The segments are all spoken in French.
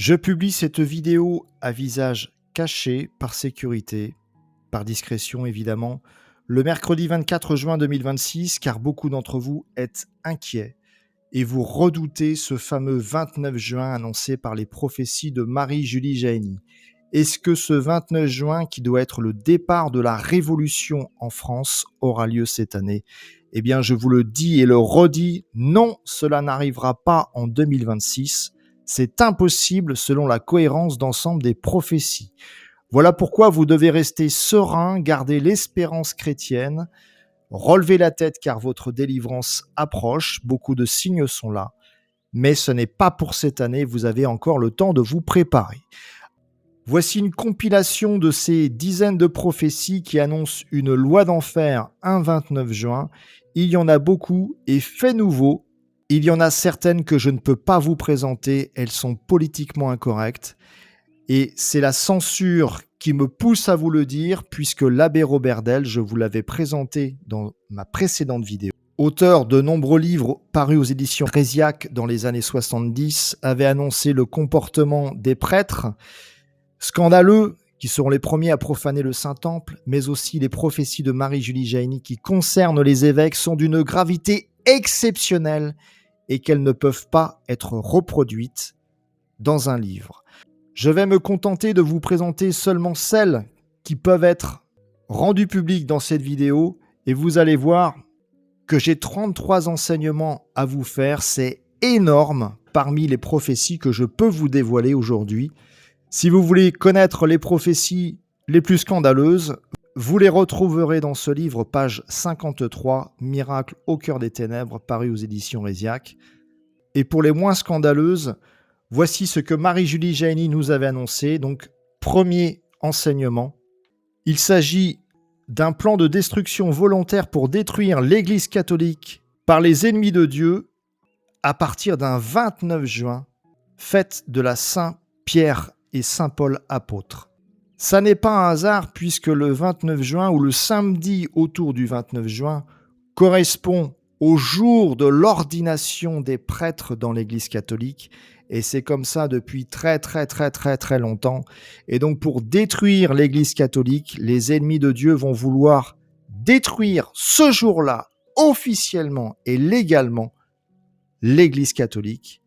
Je publie cette vidéo à visage caché par sécurité, par discrétion évidemment, le mercredi 24 juin 2026, car beaucoup d'entre vous êtes inquiets et vous redoutez ce fameux 29 juin annoncé par les prophéties de Marie-Julie Jahenny. Est-ce que ce 29 juin, qui doit être le départ de la révolution en France, aura lieu cette année? Eh bien, je vous le dis et le redis, non, cela n'arrivera pas en 2026. C'est impossible selon la cohérence d'ensemble des prophéties. Voilà pourquoi vous devez rester serein, garder l'espérance chrétienne, relever la tête car votre délivrance approche, beaucoup de signes sont là, mais ce n'est pas pour cette année, vous avez encore le temps de vous préparer. Voici une compilation de ces dizaines de prophéties qui annoncent une loi d'enfer un 29 juin. Il y en a beaucoup et fait nouveau. Il y en a certaines que je ne peux pas vous présenter, elles sont politiquement incorrectes. Et c'est la censure qui me pousse à vous le dire, puisque l'abbé Robert Del, je vous l'avais présenté dans ma précédente vidéo, auteur de nombreux livres parus aux éditions Résiac dans les années 70, avait annoncé le comportement des prêtres scandaleux, qui seront les premiers à profaner le Saint-Temple, mais aussi les prophéties de Marie-Julie Jahenny qui concernent les évêques sont d'une gravité exceptionnelle et qu'elles ne peuvent pas être reproduites dans un livre. Je vais me contenter de vous présenter seulement celles qui peuvent être rendues publiques dans cette vidéo et vous allez voir que j'ai 33 enseignements à vous faire. C'est énorme parmi les prophéties que je peux vous dévoiler aujourd'hui. Si vous voulez connaître les prophéties les plus scandaleuses, vous les retrouverez dans ce livre, page 53, Miracle au cœur des ténèbres, paru aux éditions Résiac. Et pour les moins scandaleuses, voici ce que Marie-Julie Jahenny nous avait annoncé. Donc, premier enseignement, il s'agit d'un plan de destruction volontaire pour détruire l'Église catholique par les ennemis de Dieu à partir d'un 29 juin, fête de la Saint-Pierre et Saint-Paul apôtre. Ça n'est pas un hasard puisque le 29 juin ou le samedi autour du 29 juin correspond au jour de l'ordination des prêtres dans l'Église catholique et c'est comme ça depuis très longtemps. Et donc pour détruire l'Église catholique, les ennemis de Dieu vont vouloir détruire ce jour-là officiellement et légalement l'Église catholique.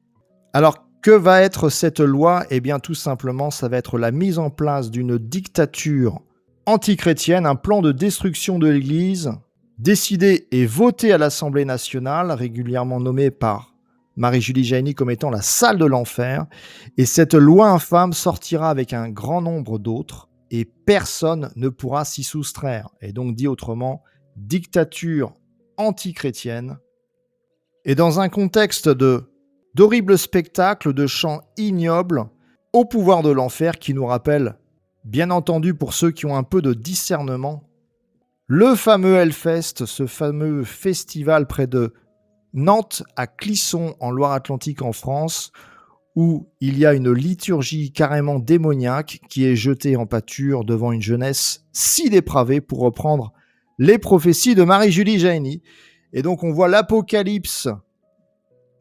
Alors que va être cette loi? Eh bien, tout simplement, ça va être la mise en place d'une dictature antichrétienne, un plan de destruction de l'Église, décidé et voté à l'Assemblée nationale, régulièrement nommé par Marie-Julie Jahenny comme étant la salle de l'enfer. Et cette loi infâme sortira avec un grand nombre d'autres, et personne ne pourra s'y soustraire. Et donc, dit autrement, dictature antichrétienne. Et dans un contexte d'horribles spectacles, de chants ignobles au pouvoir de l'enfer qui nous rappelle, bien entendu pour ceux qui ont un peu de discernement, le fameux Hellfest, ce fameux festival près de Nantes à Clisson en Loire-Atlantique en France, où il y a une liturgie carrément démoniaque qui est jetée en pâture devant une jeunesse si dépravée, pour reprendre les prophéties de Marie-Julie Jahenny. Et donc on voit l'apocalypse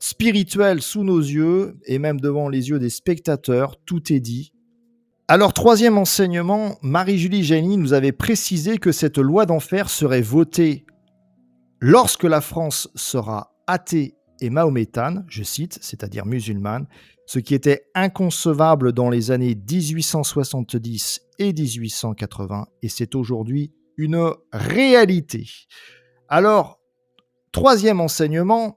spirituel sous nos yeux et même devant les yeux des spectateurs, tout est dit. Alors, troisième enseignement, Marie-Julie Jahenny nous avait précisé que cette loi d'enfer serait votée lorsque la France sera athée et mahométane, je cite, c'est-à-dire musulmane, ce qui était inconcevable dans les années 1870 et 1880, et c'est aujourd'hui une réalité. Alors, troisième enseignement,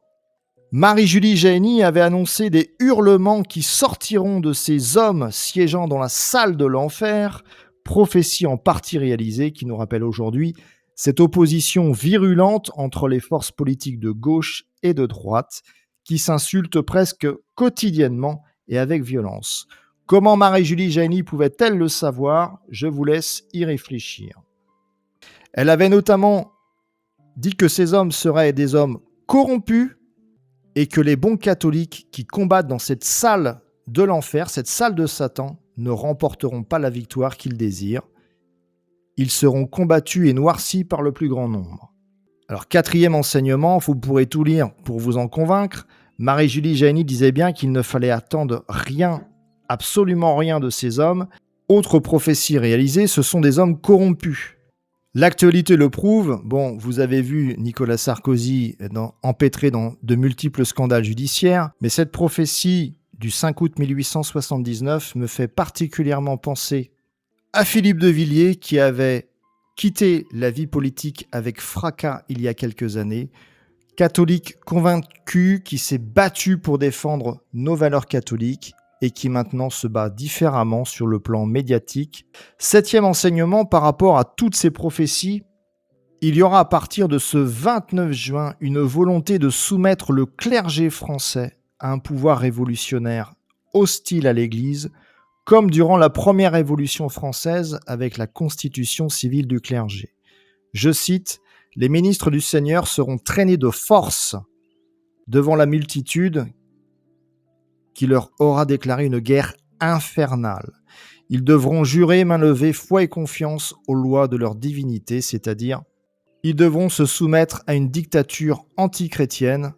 Marie-Julie Jahenny avait annoncé des hurlements qui sortiront de ces hommes siégeant dans la salle de l'enfer, prophétie en partie réalisée qui nous rappelle aujourd'hui cette opposition virulente entre les forces politiques de gauche et de droite qui s'insultent presque quotidiennement et avec violence. Comment Marie-Julie Jahenny pouvait-elle le savoir? Je vous laisse y réfléchir. Elle avait notamment dit que ces hommes seraient des hommes corrompus et que les bons catholiques qui combattent dans cette salle de l'enfer, cette salle de Satan, ne remporteront pas la victoire qu'ils désirent. Ils seront combattus et noircis par le plus grand nombre. Alors, quatrième enseignement, vous pourrez tout lire pour vous en convaincre. Marie-Julie Jahenny disait bien qu'il ne fallait attendre rien absolument rien de ces hommes. Autre prophétie réalisée, ce sont des hommes corrompus. L'actualité le prouve. Bon, vous avez vu Nicolas Sarkozy empêtré dans de multiples scandales judiciaires, mais cette prophétie du 5 août 1879 me fait particulièrement penser à Philippe de Villiers qui avait quitté la vie politique avec fracas il y a quelques années, catholique convaincu qui s'est battu pour défendre nos valeurs catholiques et qui maintenant se bat différemment sur le plan médiatique. 7e enseignement par rapport à toutes ces prophéties, il y aura à partir de ce 29 juin une volonté de soumettre le clergé français à un pouvoir révolutionnaire hostile à l'Église, comme durant la première Révolution française avec la constitution civile du clergé. Je cite, « Les ministres du Seigneur seront traînés de force devant la multitude qui leur aura déclaré une guerre infernale. Ils devront jurer main levée foi et confiance aux lois de leur divinité, c'est-à-dire ils devront se soumettre à une dictature antichrétienne. »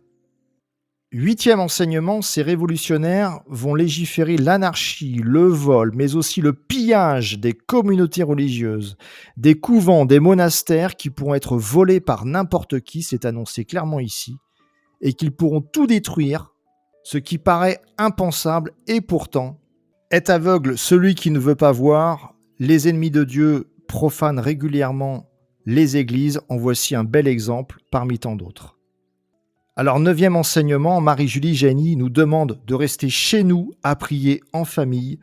8e enseignement, ces révolutionnaires vont légiférer l'anarchie, le vol, mais aussi le pillage des communautés religieuses, des couvents, des monastères qui pourront être volés par n'importe qui, c'est annoncé clairement ici, et qu'ils pourront tout détruire, ce qui paraît impensable et pourtant est aveugle celui qui ne veut pas voir. Les ennemis de Dieu profanent régulièrement les églises. En voici un bel exemple parmi tant d'autres. Alors, 9e enseignement, Marie-Julie Jahenny nous demande de rester chez nous à prier en famille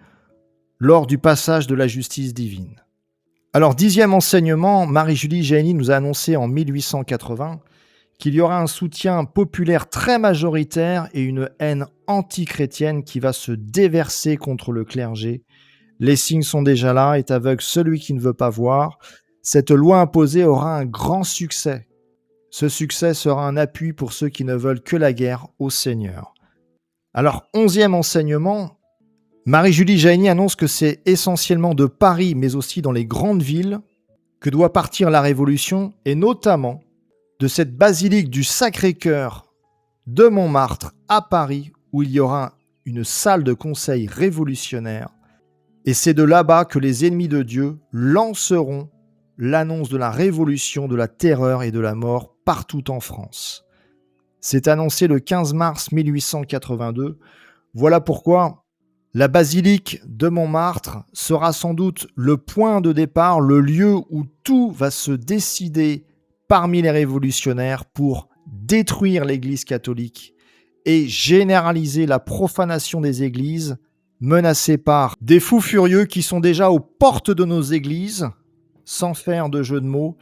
lors du passage de la justice divine. Alors, 10e enseignement, Marie-Julie Jahenny nous a annoncé en 1880 qu'il y aura un soutien populaire très majoritaire et une haine antichrétienne qui va se déverser contre le clergé. Les signes sont déjà là, est aveugle celui qui ne veut pas voir. Cette loi imposée aura un grand succès. Ce succès sera un appui pour ceux qui ne veulent que la guerre au Seigneur. Alors, 11e enseignement, Marie-Julie Jahenny annonce que c'est essentiellement de Paris, mais aussi dans les grandes villes, que doit partir la Révolution, et notamment de cette basilique du Sacré-Cœur de Montmartre à Paris, où il y aura une salle de conseil révolutionnaire. Et c'est de là-bas que les ennemis de Dieu lanceront l'annonce de la révolution, de la terreur et de la mort partout en France. C'est annoncé le 15 mars 1882. Voilà pourquoi la basilique de Montmartre sera sans doute le point de départ, le lieu où tout va se décider parmi les révolutionnaires pour détruire l'Église catholique et généraliser la profanation des églises, menacée par des fous furieux qui sont déjà aux portes de nos églises, sans faire de jeu de mots,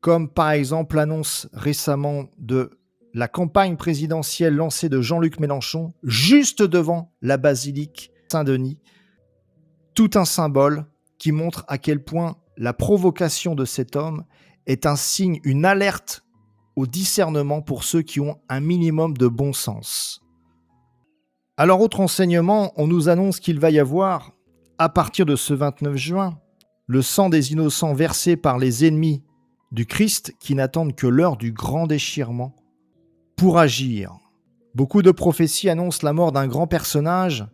comme par exemple l'annonce récemment de la campagne présidentielle lancée de Jean-Luc Mélenchon, juste devant la basilique Saint-Denis. Tout un symbole qui montre à quel point la provocation de cet homme est un signe, une alerte au discernement pour ceux qui ont un minimum de bon sens. Alors, autre enseignement, on nous annonce qu'il va y avoir, à partir de ce 29 juin, le sang des innocents versé par les ennemis du Christ qui n'attendent que l'heure du grand déchirement pour agir. Beaucoup de prophéties annoncent la mort d'un grand personnage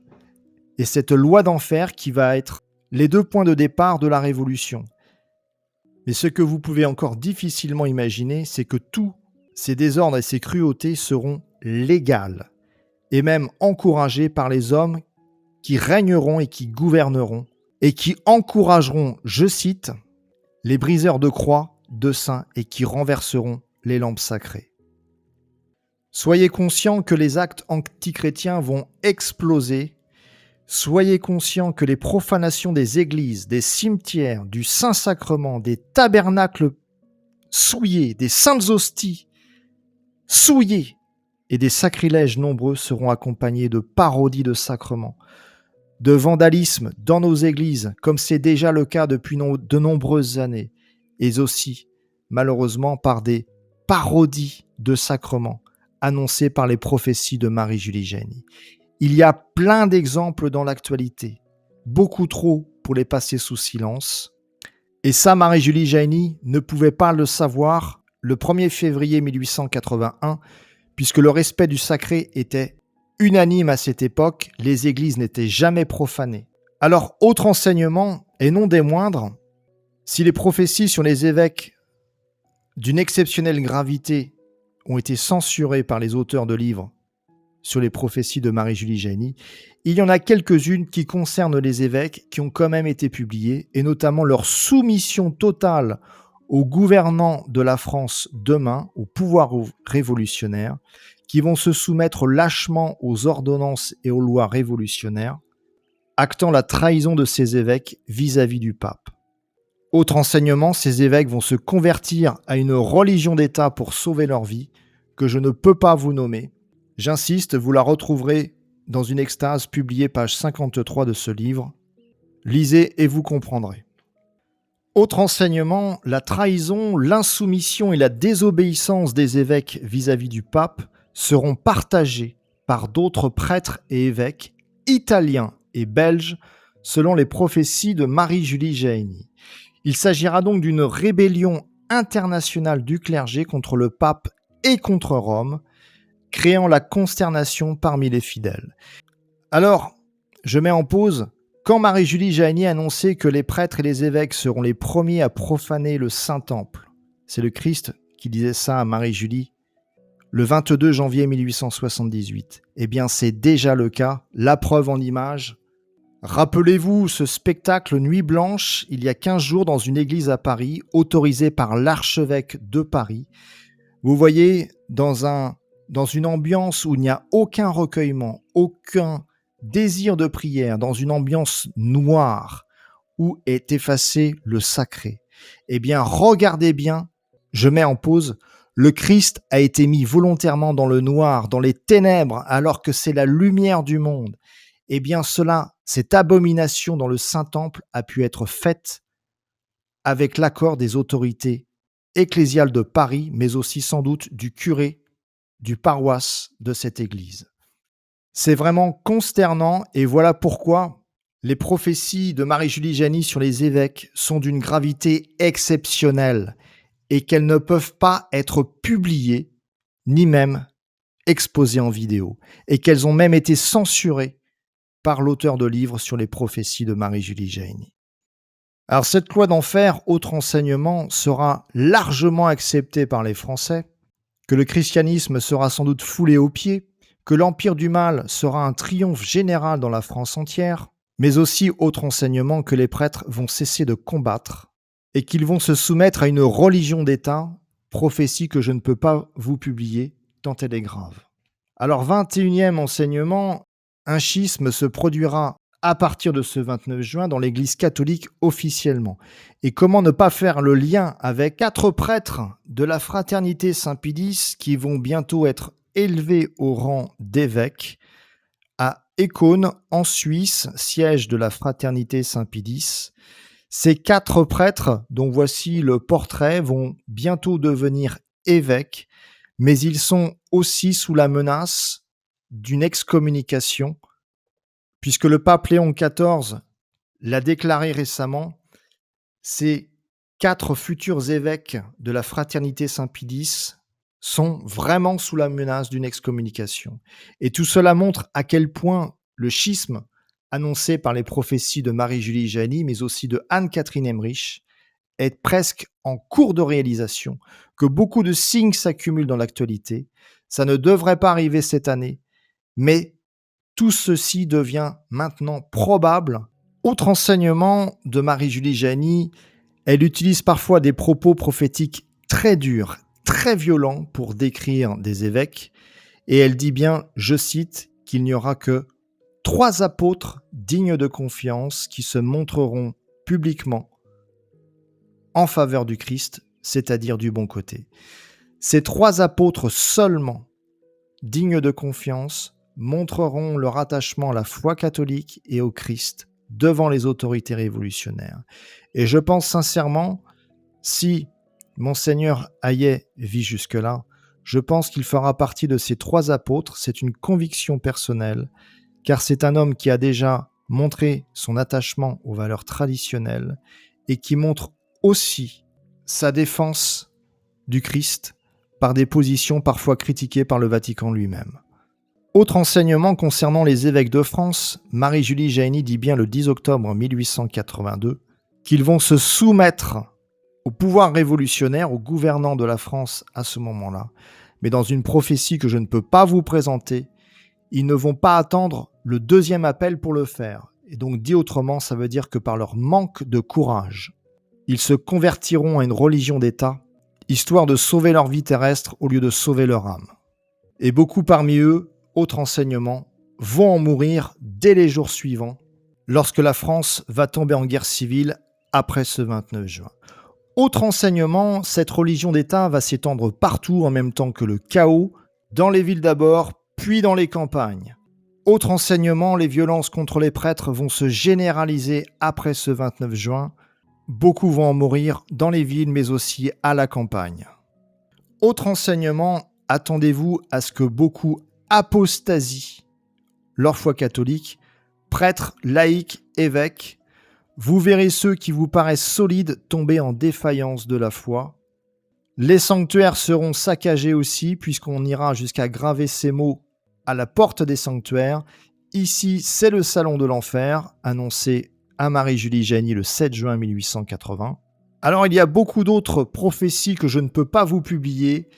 et cette loi d'enfer qui va être les 2 points de départ de la Révolution. Mais ce que vous pouvez encore difficilement imaginer, c'est que tous ces désordres et ces cruautés seront légales et même encouragés par les hommes qui régneront et qui gouverneront et qui encourageront, je cite, les briseurs de croix, de saints et qui renverseront les lampes sacrées. Soyez conscients que les actes antichrétiens vont exploser. Soyez conscients que les profanations des églises, des cimetières, du Saint-Sacrement, des tabernacles souillés, des saintes hosties souillées et des sacrilèges nombreux seront accompagnés de parodies de sacrements, de vandalisme dans nos églises, comme c'est déjà le cas depuis de nombreuses années, et aussi, malheureusement, par des parodies de sacrements annoncées par les prophéties de Marie-Julie Jahenny. Il y a plein d'exemples dans l'actualité, beaucoup trop pour les passer sous silence. Et ça, Marie-Julie Jahenny ne pouvait pas le savoir le 1er février 1881, puisque le respect du sacré était unanime à cette époque, les églises n'étaient jamais profanées. Alors, autre enseignement, et non des moindres, si les prophéties sur les évêques d'une exceptionnelle gravité ont été censurées par les auteurs de livres sur les prophéties de Marie-Julie Jahenny, il y en a quelques-unes qui concernent les évêques qui ont quand même été publiées, et notamment leur soumission totale aux gouvernants de la France demain, au pouvoir révolutionnaire, qui vont se soumettre lâchement aux ordonnances et aux lois révolutionnaires, actant la trahison de ces évêques vis-à-vis du pape. Autre enseignement, ces évêques vont se convertir à une religion d'État pour sauver leur vie, que je ne peux pas vous nommer. J'insiste, vous la retrouverez dans une extase publiée page 53 de ce livre. Lisez et vous comprendrez. Autre enseignement, la trahison, l'insoumission et la désobéissance des évêques vis-à-vis du pape seront partagés par d'autres prêtres et évêques italiens et belges selon les prophéties de Marie-Julie Jahenny. Il s'agira donc d'une rébellion internationale du clergé contre le pape et contre Rome, créant la consternation parmi les fidèles. Alors, je mets en pause, quand Marie-Julie Jahenny a annoncé que les prêtres et les évêques seront les premiers à profaner le Saint-Temple, c'est le Christ qui disait ça à Marie-Julie le 22 janvier 1878. Eh bien, c'est déjà le cas, la preuve en image. Rappelez-vous ce spectacle Nuit Blanche, il y a 15 jours dans une église à Paris, autorisée par l'archevêque de Paris. Vous voyez, dans une ambiance où il n'y a aucun recueillement, aucun désir de prière, dans une ambiance noire où est effacé le sacré. Eh bien, regardez bien, je mets en pause, le Christ a été mis volontairement dans le noir, dans les ténèbres, alors que c'est la lumière du monde. Eh bien, cette abomination dans le Saint-Temple a pu être faite avec l'accord des autorités ecclésiales de Paris, mais aussi sans doute du curé du paroisse de cette église. C'est vraiment consternant et voilà pourquoi les prophéties de Marie-Julie Jahenny sur les évêques sont d'une gravité exceptionnelle et qu'elles ne peuvent pas être publiées ni même exposées en vidéo et qu'elles ont même été censurées par l'auteur de livres sur les prophéties de Marie-Julie Jahenny. Alors cette loi d'enfer, autre enseignement, sera largement acceptée par les Français, que le christianisme sera sans doute foulé aux pieds, que l'empire du mal sera un triomphe général dans la France entière, mais aussi autre enseignement que les prêtres vont cesser de combattre et qu'ils vont se soumettre à une religion d'État, prophétie que je ne peux pas vous publier tant elle est grave. Alors 21e enseignement, un schisme se produira à partir de ce 29 juin dans l'Église catholique officiellement. Et comment ne pas faire le lien avec 4 prêtres de la fraternité Saint-Pédis qui vont bientôt être élevés au rang d'évêques à Écône, en Suisse, siège de la fraternité Saint-Pédis. Ces 4 prêtres, dont voici le portrait, vont bientôt devenir évêques, mais ils sont aussi sous la menace d'une excommunication, puisque le pape Léon XIV l'a déclaré récemment, ces 4 futurs évêques de la fraternité Saint-Pédis sont vraiment sous la menace d'une excommunication. Et tout cela montre à quel point le schisme annoncé par les prophéties de Marie-Julie Jahenny, mais aussi de Anne-Catherine Emmerich, est presque en cours de réalisation, que beaucoup de signes s'accumulent dans l'actualité. Ça ne devrait pas arriver cette année, mais tout ceci devient maintenant probable. Autre enseignement de Marie-Julie Jahenny, elle utilise parfois des propos prophétiques très durs, très violents pour décrire des évêques, et elle dit bien, je cite, qu'il n'y aura que 3 apôtres dignes de confiance qui se montreront publiquement en faveur du Christ, c'est-à-dire du bon côté. Ces 3 apôtres seulement, dignes de confiance, montreront leur attachement à la foi catholique et au Christ devant les autorités révolutionnaires. Et je pense sincèrement, si Monseigneur Hayet vit jusque-là, je pense qu'il fera partie de ces 3 apôtres. C'est une conviction personnelle, car c'est un homme qui a déjà montré son attachement aux valeurs traditionnelles et qui montre aussi sa défense du Christ par des positions parfois critiquées par le Vatican lui-même. Autre enseignement concernant les évêques de France, Marie-Julie Jahenny dit bien le 10 octobre 1882 qu'ils vont se soumettre au pouvoir révolutionnaire, aux gouvernants de la France à ce moment-là. Mais dans une prophétie que je ne peux pas vous présenter, ils ne vont pas attendre le deuxième appel pour le faire. Et donc, dit autrement, ça veut dire que par leur manque de courage, ils se convertiront à une religion d'État, histoire de sauver leur vie terrestre au lieu de sauver leur âme. Et beaucoup parmi eux, autre enseignement, vont en mourir dès les jours suivants, lorsque la France va tomber en guerre civile après ce 29 juin. Autre enseignement, cette religion d'État va s'étendre partout en même temps que le chaos, dans les villes d'abord, puis dans les campagnes. Autre enseignement, les violences contre les prêtres vont se généraliser après ce 29 juin. Beaucoup vont en mourir dans les villes, mais aussi à la campagne. Autre enseignement, attendez-vous à ce que beaucoup apostasient leur foi catholique, prêtres, laïcs, évêques. Vous verrez ceux qui vous paraissent solides tomber en défaillance de la foi. Les sanctuaires seront saccagés aussi, puisqu'on ira jusqu'à graver ces mots à la porte des sanctuaires. Ici, c'est le salon de l'enfer, annoncé à Marie-Julie Jahenny le 7 juin 1880. Alors, il y a beaucoup d'autres prophéties que je ne peux pas vous publier.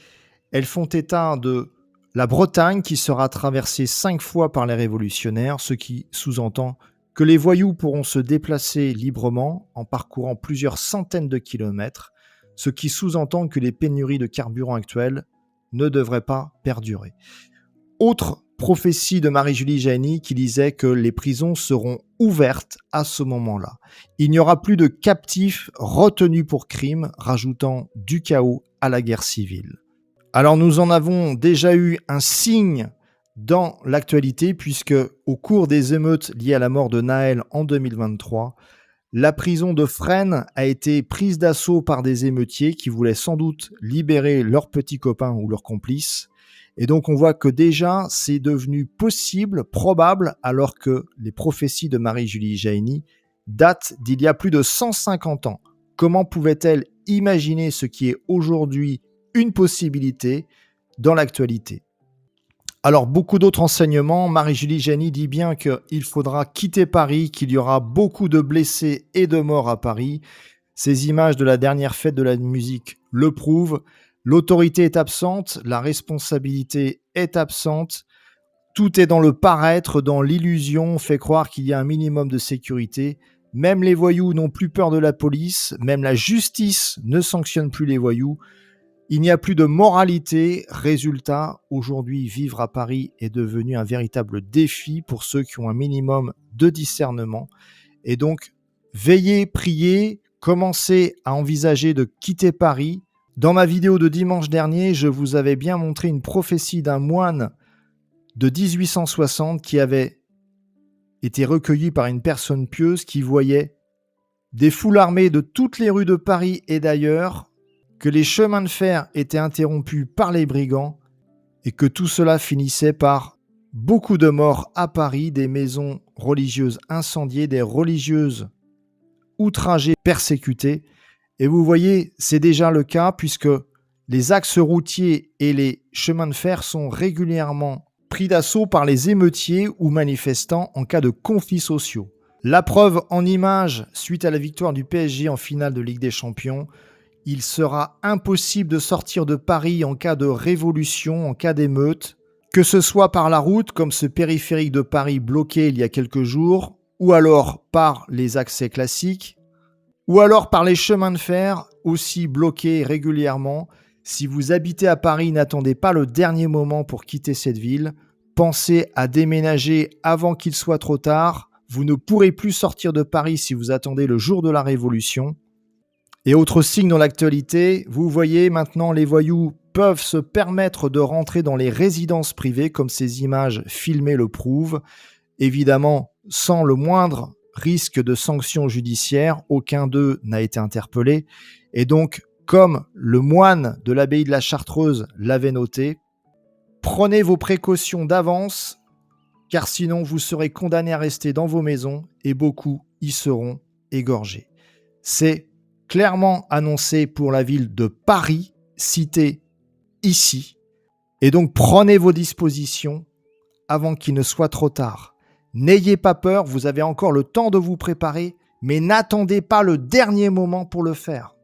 Elles font état de la Bretagne qui sera traversée 5 fois par les révolutionnaires, ce qui sous-entend que les voyous pourront se déplacer librement en parcourant plusieurs centaines de kilomètres, ce qui sous-entend que les pénuries de carburant actuelles ne devraient pas perdurer. Autre prophétie de Marie-Julie Jahenny qui disait que les prisons seront ouvertes à ce moment-là. Il n'y aura plus de captifs retenus pour crime, rajoutant du chaos à la guerre civile. Alors nous en avons déjà eu un signe dans l'actualité, puisque au cours des émeutes liées à la mort de Naël en 2023, la prison de Fresnes a été prise d'assaut par des émeutiers qui voulaient sans doute libérer leurs petits copains ou leurs complices. Et donc on voit que déjà c'est devenu possible, probable, alors que les prophéties de Marie-Julie Jahenny datent d'il y a plus de 150 ans. Comment pouvait-elle imaginer ce qui est aujourd'hui une possibilité dans l'actualité ? Alors, beaucoup d'autres enseignements. Marie-Julie Jahenny dit bien qu'il faudra quitter Paris, qu'il y aura beaucoup de blessés et de morts à Paris. Ces images de la dernière fête de la musique le prouvent. L'autorité est absente, la responsabilité est absente. Tout est dans le paraître, dans l'illusion. On fait croire qu'il y a un minimum de sécurité. Même les voyous n'ont plus peur de la police. Même la justice ne sanctionne plus les voyous. Il n'y a plus de moralité. Résultat, aujourd'hui, vivre à Paris est devenu un véritable défi pour ceux qui ont un minimum de discernement. Et donc, veillez, priez, commencez à envisager de quitter Paris. Dans ma vidéo de dimanche dernier, je vous avais bien montré une prophétie d'un moine de 1860 qui avait été recueilli par une personne pieuse qui voyait des foules armées de toutes les rues de Paris et d'ailleurs, que les chemins de fer étaient interrompus par les brigands et que tout cela finissait par beaucoup de morts à Paris, des maisons religieuses incendiées, des religieuses outragées, persécutées. Et vous voyez, c'est déjà le cas puisque les axes routiers et les chemins de fer sont régulièrement pris d'assaut par les émeutiers ou manifestants en cas de conflits sociaux. La preuve en images, suite à la victoire du PSG en finale de Ligue des Champions, il sera impossible de sortir de Paris en cas de révolution, en cas d'émeute, que ce soit par la route, comme ce périphérique de Paris bloqué il y a quelques jours, ou alors par les accès classiques, ou alors par les chemins de fer, aussi bloqués régulièrement. Si vous habitez à Paris, n'attendez pas le dernier moment pour quitter cette ville. Pensez à déménager avant qu'il soit trop tard. Vous ne pourrez plus sortir de Paris si vous attendez le jour de la Révolution. Et autre signe dans l'actualité, vous voyez maintenant les voyous peuvent se permettre de rentrer dans les résidences privées comme ces images filmées le prouvent. Évidemment, sans le moindre risque de sanctions judiciaires, aucun d'eux n'a été interpellé. Et donc, comme le moine de l'abbaye de la Chartreuse l'avait noté, prenez vos précautions d'avance, car sinon vous serez condamnés à rester dans vos maisons et beaucoup y seront égorgés. C'est clairement annoncé pour la ville de Paris, cité ici. Et donc prenez vos dispositions avant qu'il ne soit trop tard. N'ayez pas peur, vous avez encore le temps de vous préparer, mais n'attendez pas le dernier moment pour le faire.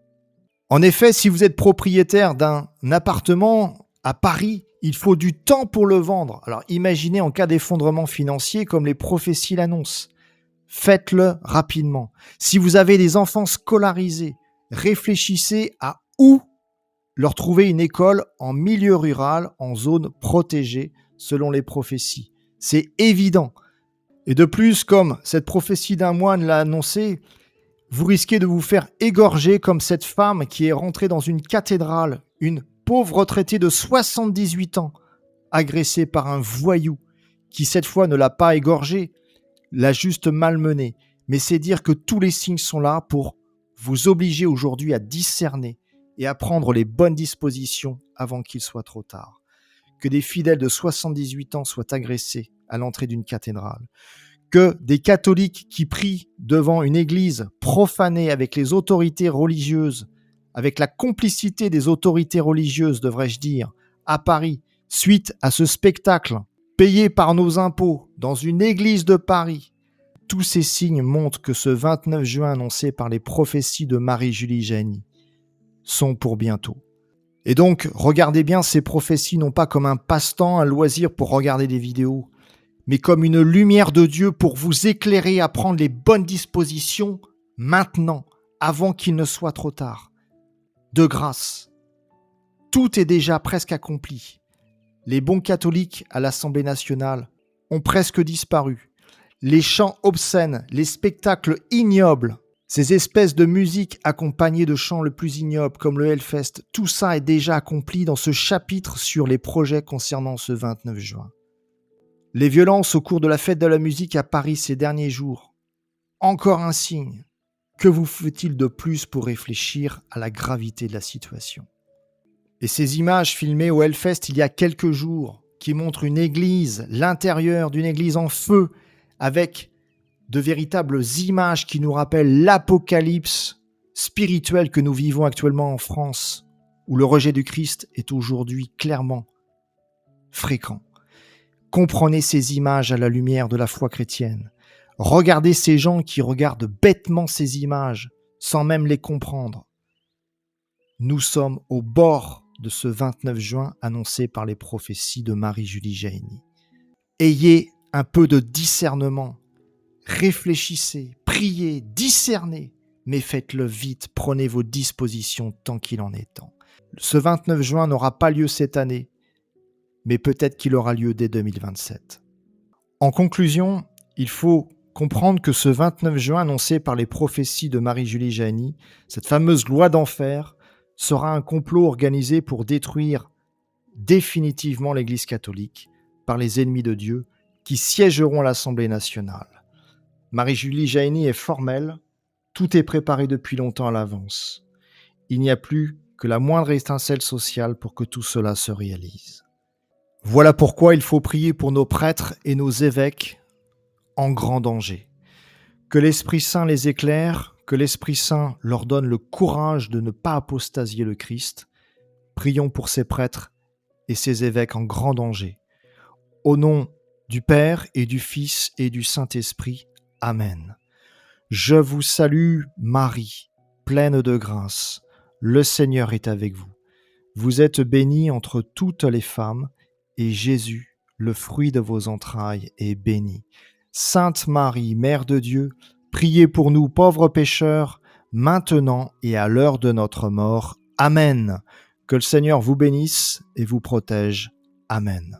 En effet, si vous êtes propriétaire d'un appartement à Paris, il faut du temps pour le vendre. Alors imaginez en cas d'effondrement financier comme les prophéties l'annoncent. Faites-le rapidement. Si vous avez des enfants scolarisés, réfléchissez à où leur trouver une école en milieu rural, en zone protégée, selon les prophéties. C'est évident. Et de plus, comme cette prophétie d'un moine l'a annoncé, vous risquez de vous faire égorger comme cette femme qui est rentrée dans une cathédrale, une pauvre retraitée de 78 ans, agressée par un voyou, qui cette fois ne l'a pas égorgée, l'a juste malmenée. Mais c'est dire que tous les signes sont là pour vous obliger aujourd'hui à discerner et à prendre les bonnes dispositions avant qu'il soit trop tard. Que des fidèles de 78 ans soient agressés à l'entrée d'une cathédrale. Que des catholiques qui prient devant une église profanée avec les autorités religieuses, avec la complicité des autorités religieuses, devrais-je dire, à Paris, suite à ce spectacle payé par nos impôts dans une église de Paris. Tous ces signes montrent que ce 29 juin annoncé par les prophéties de Marie-Julie Jahenny sont pour bientôt. Et donc, regardez bien ces prophéties non pas comme un passe-temps, un loisir pour regarder des vidéos, mais comme une lumière de Dieu pour vous éclairer à prendre les bonnes dispositions maintenant, avant qu'il ne soit trop tard. De grâce, tout est déjà presque accompli. Les bons catholiques à l'Assemblée nationale ont presque disparu. Les chants obscènes, les spectacles ignobles, ces espèces de musique accompagnées de chants le plus ignobles comme le Hellfest, tout ça est déjà accompli dans ce chapitre sur les projets concernant ce 29 juin. Les violences au cours de la fête de la musique à Paris ces derniers jours. Encore un signe. Que vous faut-il de plus pour réfléchir à la gravité de la situation? Et ces images filmées au Hellfest il y a quelques jours, qui montrent une église, l'intérieur d'une église en feu, avec de véritables images qui nous rappellent l'apocalypse spirituel que nous vivons actuellement en France, où le rejet du Christ est aujourd'hui clairement fréquent. Comprenez ces images à la lumière de la foi chrétienne. Regardez ces gens qui regardent bêtement ces images sans même les comprendre. Nous sommes au bord de ce 29 juin annoncé par les prophéties de Marie-Julie Jahenny. Ayez un peu de discernement. Réfléchissez, priez, discernez, mais faites-le vite. Prenez vos dispositions tant qu'il en est temps. Ce 29 juin n'aura pas lieu cette année, mais peut-être qu'il aura lieu dès 2027. En conclusion, il faut comprendre que ce 29 juin annoncé par les prophéties de Marie-Julie Jahenny, cette fameuse loi d'enfer, sera un complot organisé pour détruire définitivement l'Église catholique par les ennemis de Dieu qui siégeront à l'Assemblée nationale. Marie-Julie Jahenny est formelle, tout est préparé depuis longtemps à l'avance. Il n'y a plus que la moindre étincelle sociale pour que tout cela se réalise. Voilà pourquoi il faut prier pour nos prêtres et nos évêques en grand danger. Que l'Esprit Saint les éclaire, que l'Esprit Saint leur donne le courage de ne pas apostasier le Christ. Prions pour ces prêtres et ces évêques en grand danger. Au nom du Père et du Fils et du Saint-Esprit. Amen. Je vous salue, Marie, pleine de grâce. Le Seigneur est avec vous. Vous êtes bénie entre toutes les femmes, et Jésus, le fruit de vos entrailles, est béni. Sainte Marie, Mère de Dieu, priez pour nous pauvres pécheurs, maintenant et à l'heure de notre mort. Amen. Que le Seigneur vous bénisse et vous protège. Amen.